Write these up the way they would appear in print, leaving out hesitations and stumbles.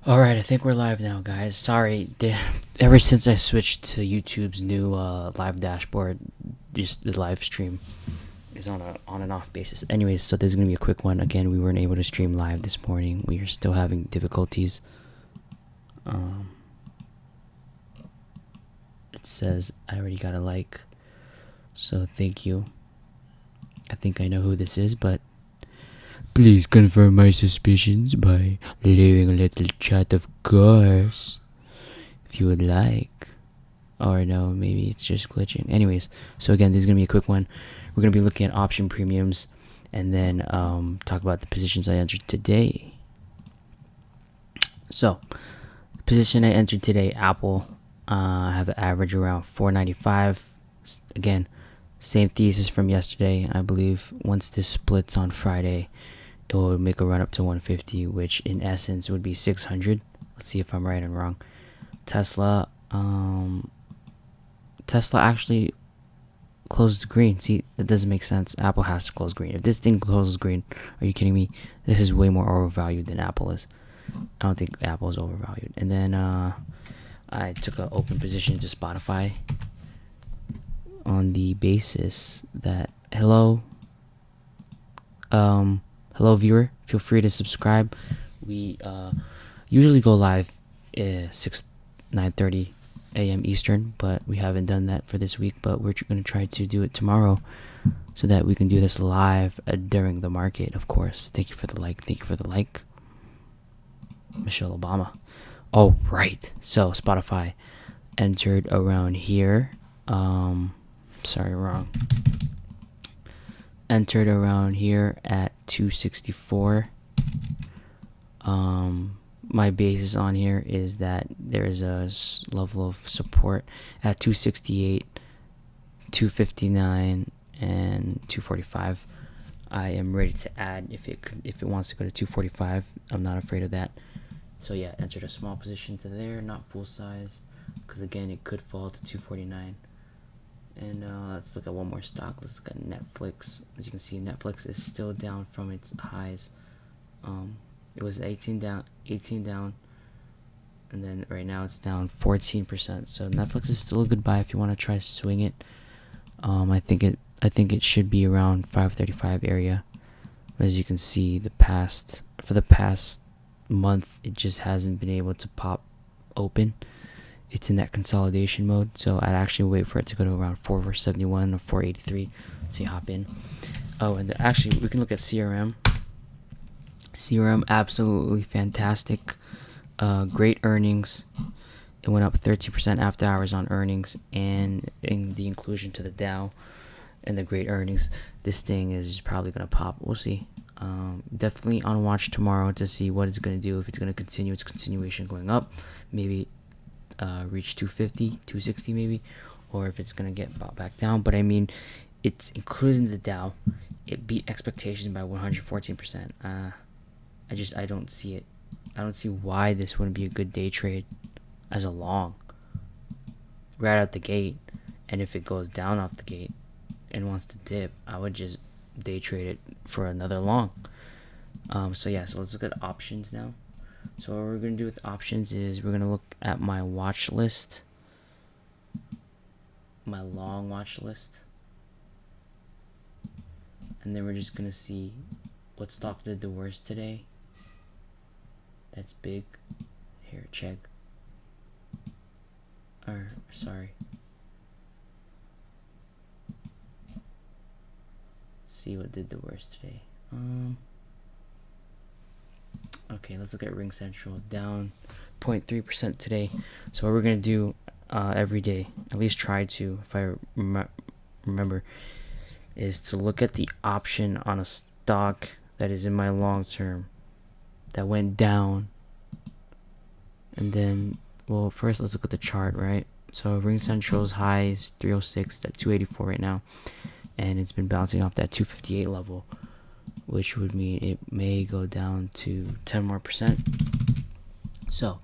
Alright, I think we're live now, guys. Sorry, ever since I switched to YouTube's new live dashboard, just the live stream is on a on and off basis. Anyways, so this is gonna be a quick one. Again, we weren't able to stream live this morning. We are still having difficulties. It says I already got a like, so thank you. I think I know who this is, but please confirm my suspicions by leaving a little chat, of course, if you would like. Or no, maybe it's just glitching. Anyways, so again, this is gonna be a quick one. We're gonna be looking at option premiums and then talk about the positions I entered today. So, the position I entered today, Apple, I have an average around 495. Again, same thesis from yesterday. I believe once this splits on Friday, it will make a run up to 150, which in essence would be 600. Let's see if I'm right and wrong. Tesla actually closed green. See, that doesn't make sense. Apple has to close green. If this thing closes green, are you kidding me? This is way more overvalued than Apple is. I don't think Apple is overvalued. And then I took an open position to Spotify on the basis that hello viewer, feel free to subscribe. We usually go live 9:30 a.m. Eastern, but we haven't done that for this week, but we're going to try to do it tomorrow so that we can do this live during the market, of course. Thank you for the like. Michelle Obama. Oh, right. So Spotify entered around here. Sorry, wrong. Entered around here at 264. My basis on here is that there is a level of support at 268, 259, and 245. I am ready to add if it wants to go to 245. I'm not afraid of that. So yeah, entered a small position to there, not full size, because again it could fall to 249. And let's look at one more stock. Let's look at Netflix. As you can see, Netflix is still down from its highs. It was 18 down, and then right now it's down 14%. So Netflix is still a good buy if you want to try to swing it. I think it should be around 535 area. As you can see, for the past month, it just hasn't been able to pop open. It's in that consolidation mode, so I'd actually wait for it to go to around 471 or 483 so you hop in. Oh, and actually we can look at CRM. Absolutely fantastic. Great earnings. It went up 13% after hours on earnings, and in the inclusion to the Dow and the great earnings, this thing is probably gonna pop. We'll see. Definitely on watch tomorrow to see what it's gonna do. If it's gonna continue its continuation going up, maybe reach 250, 260 maybe, or if it's gonna get bought back down. But I mean, it's including the Dow. It beat expectations by 114%. I don't see it. I don't see why this wouldn't be a good day trade as a long right out the gate. And if it goes down off the gate and wants to dip, I would just day trade it for another long. So let's look at options now. So what we're going to do with options is we're going to look at my watch list, my long watch list, and then we're just going to see what stock did the worst today. That's big. Here, check. Or, sorry. Let's see what did the worst today. Okay, let's look at Ring Central, down 0.3% today. So what we're gonna do every day, at least try to, if I remember, is to look at the option on a stock that is in my long term that went down. And then, well, first let's look at the chart, right? So Ring Central's high is 306, at 284 right now, and it's been bouncing off that 258 level, which would mean it may go down to 10 more percent. So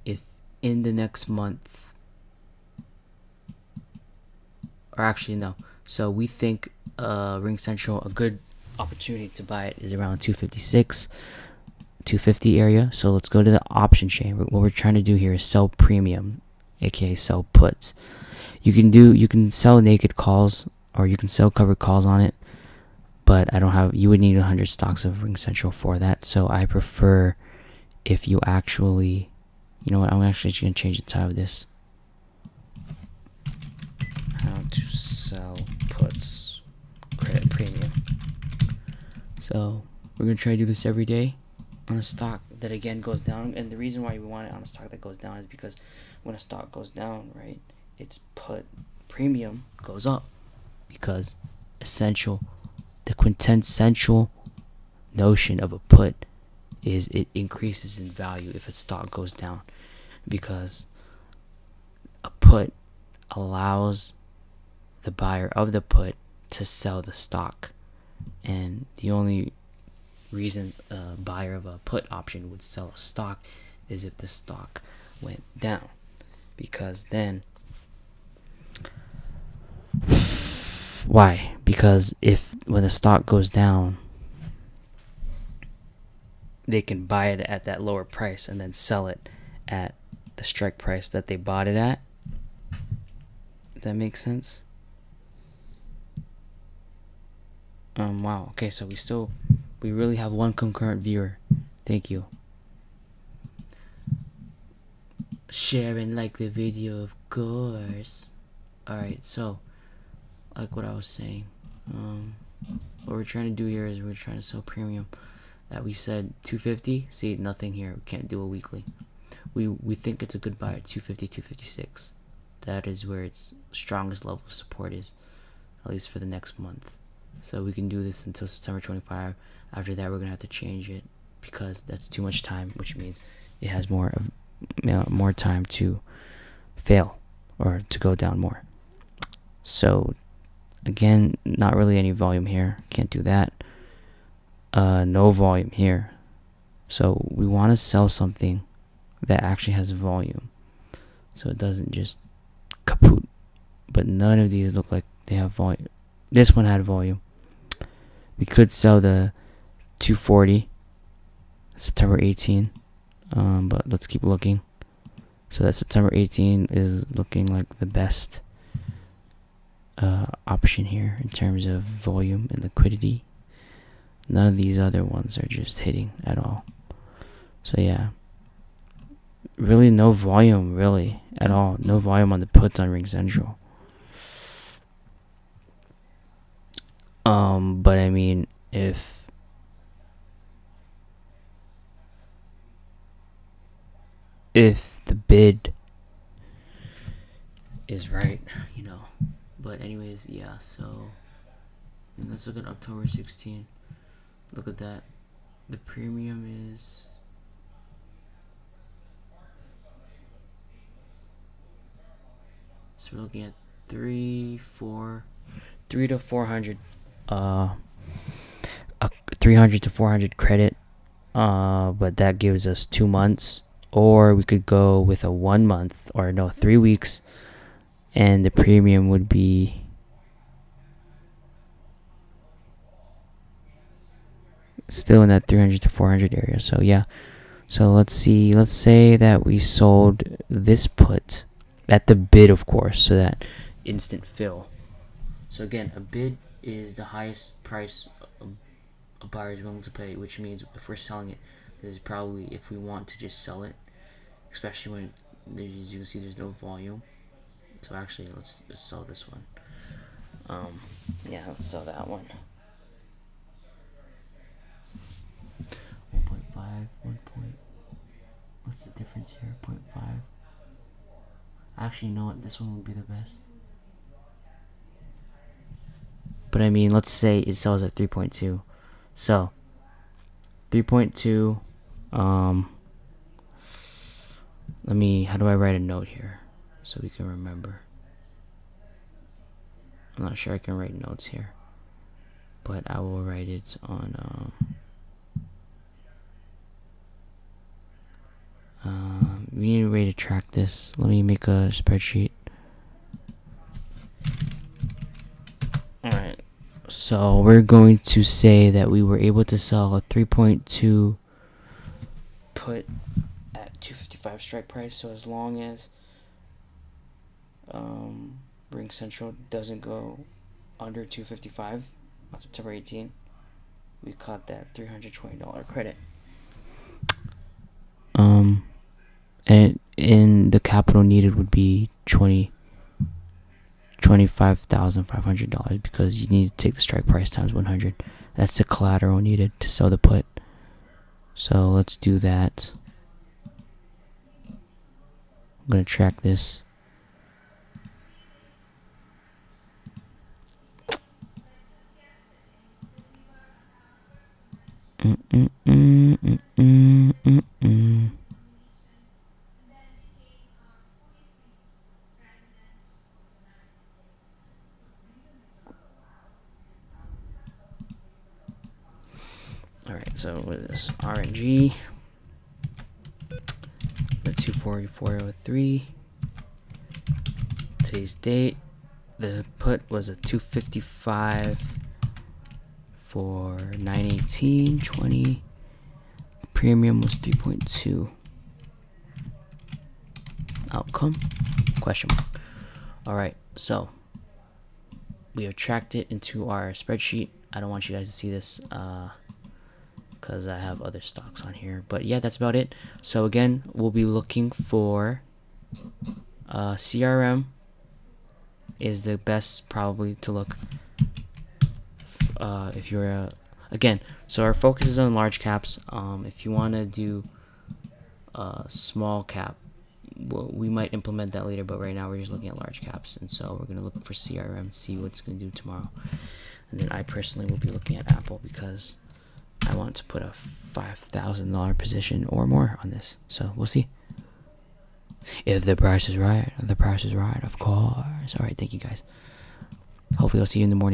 if in the next month, or actually no, so we think Ring Central, a good opportunity to buy it is around 256. 250 area. So let's go to the option chain. What we're trying to do here is sell premium, aka sell puts. You can sell naked calls, or you can sell covered calls on it, but I don't have. You would need 100 stocks of Ring Central for that. So I prefer if you actually, you know what? I'm actually gonna change the title of this. How to sell puts, credit premium. So we're gonna try to do this every day on a stock that again goes down. And the reason why we want it on a stock that goes down is because when a stock goes down, right, its put premium goes up, because the quintessential notion of a put is it increases in value if a stock goes down, because a put allows the buyer of the put to sell the stock. And the only reason a buyer of a put option would sell a stock is if the stock went down, because then why? Because if when the stock goes down, they can buy it at that lower price and then sell it at the strike price that they bought it at. Does that make sense? Wow. Okay, so we really have one concurrent viewer. Thank you. Share and like the video, of course. Alright, so like what I was saying, what we're trying to do here is we're trying to sell premium. That we said 250. See, nothing here. We can't do a weekly. We think it's a good buy at 250, 256. That is where its strongest level of support is, at least for the next month. So we can do this until September 25. After that, we're gonna have to change it because that's too much time, which means it has more time to fail or to go down more. So again, not really any volume here. Can't do that. No volume here. So we want to sell something that actually has volume, so it doesn't just kaput. But none of these look like they have volume. This one had volume. We could sell the 240 September 18, but let's keep looking. So that September 18 is looking like the best option here in terms of volume and liquidity. None of these other ones are just hitting at all. So yeah, really no volume really at all. No volume on the puts on Ring Central. But I mean, if the bid is right, you know. But anyways, yeah, so let's look at October 16. Look at that. The premium is so we're looking at 3 to 400 300 to 400 credit, but that gives us 2 months. Or we could go with a 1 month, or no, 3 weeks, and the premium would be still in that 300 to 400 area. So yeah, so let's say that we sold this put at the bid, of course, so that instant fill. So again, a bid is the highest price a buyer is willing to pay, which means if we're selling it, this is probably, if we want to just sell it, especially when as you can see there's no volume. So actually, let's sell this one. Yeah, let's sell that one. 1.5, 1 point. What's the difference here? 0.5. Actually, you know what? This one would be the best. But I mean, let's say it sells at 3.2. So 3.2. How do I write a note here so we can remember? I'm not sure I can write notes here, but I will write it on we need a way to track this. Let me make a spreadsheet. Alright, so we're going to say that we were able to sell a 3.2 put at 255 strike price. So as long as Ring Central doesn't go under 255 on September 18, we caught that $320 credit. And in the capital needed would be $25,500 because you need to take the strike price times 100. That's the collateral needed to sell the put. So let's do that. I'm gonna track this. Alright, so what is this? RNG. The 244.03. Today's date. The put was a 255 for 918.20. Premium was 3.2. Outcome? Question mark. Alright, so we have tracked it into our spreadsheet. I don't want you guys to see this because I have other stocks on here. But yeah, that's about it. So again, we'll be looking for CRM is the best probably to look if you're again. So our focus is on large caps. If you want to do small cap, well, we might implement that later, but right now we're just looking at large caps, and so we're gonna look for CRM, see what's gonna do tomorrow. And then I personally will be looking at Apple because I want to put a $5,000 position or more on this. So we'll see. If the price is right, the price is right, of course. All right, thank you guys. Hopefully I'll see you in the morning.